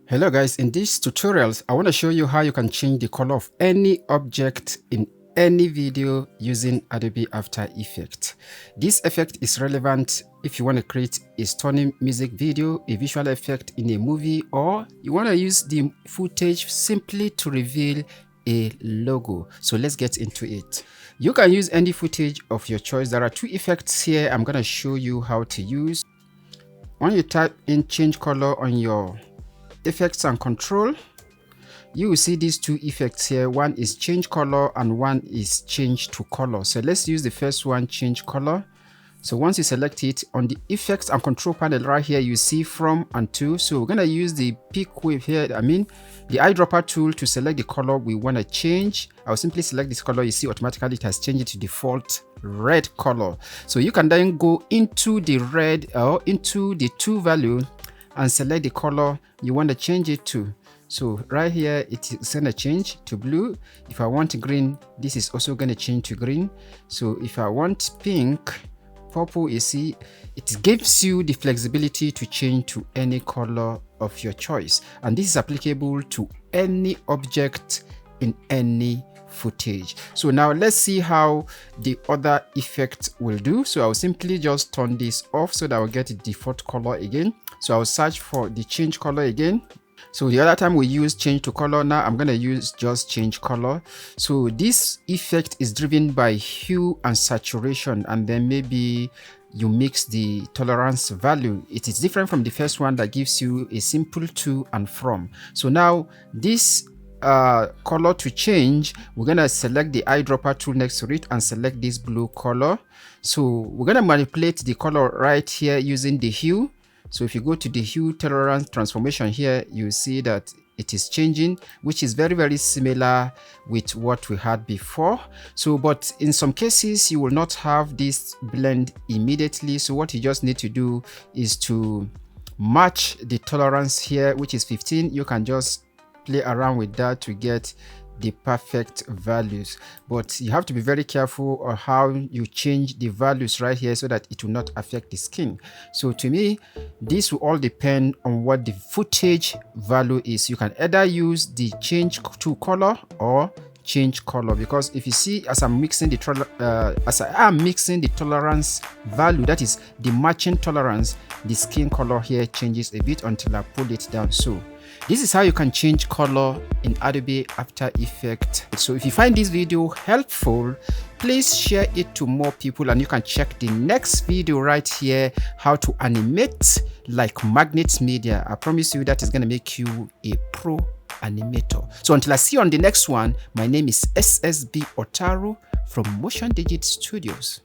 Hello guys, in this tutorials I want to show you how you can change the color of any object in any video using Adobe After Effects. This effect is relevant if you want to create a stunning music video, a visual effect in a movie, or you want to use the footage simply to reveal a logo. So let's get into it. You can use any footage of your choice. There are two effects here I'm going to show you how to use. When you type in change color on your effects and control, you will see these two effects here. One is change color and one is change to color. So let's use the first one, change color. So once you select it, on the effects and control panel right here, you see from and to. So we're going to use the pick wave here, the eyedropper tool, to select the color we want to change. I'll simply select this color. You see automatically it has changed it to default red color. So you can then go into the red or into the to value and select the color you want to change it to. So right here it is going to change to blue. If I want green, this is also going to change to green. So if I want pink, purple, you see it gives you the flexibility to change to any color of your choice, and this is applicable to any object in any footage. So now let's see how the other effect will do. So I'll simply just turn this off so that I'll get the default color again. So I'll search for the change color again. So the other time we use change to color, now I'm going to use just change color. So this effect is driven by hue and saturation, and then maybe you mix the tolerance value. It is different from the first one that gives you a simple to and from. So now this color to change, we're going to select the eyedropper tool next to it and select this blue color. So we're going to manipulate the color right here using the hue. So if you go to the hue tolerance transformation here, you see that it is changing, which is very similar with what we had before. So but in some cases you will not have this blend immediately. So what you just need to do is to match the tolerance here, which is 15. You can just play around with that to get the perfect values, but you have to be very careful on how you change the values right here so that it will not affect the skin. So to me, this will all depend on what the footage value is. You can either use the change to color or change color, because if you see, as I'm mixing the tolerance value, that is the matching tolerance, the skin color here changes a bit until I pull it down. So this is how you can change color in Adobe After Effects. So if you find this video helpful, please share it to more people, and you can check the next video right here, how to animate like Magnet Media. I promise you that is going to make you a pro animator. So until I see you on the next one, my name is SSB Otaru from MotionDigit Studios.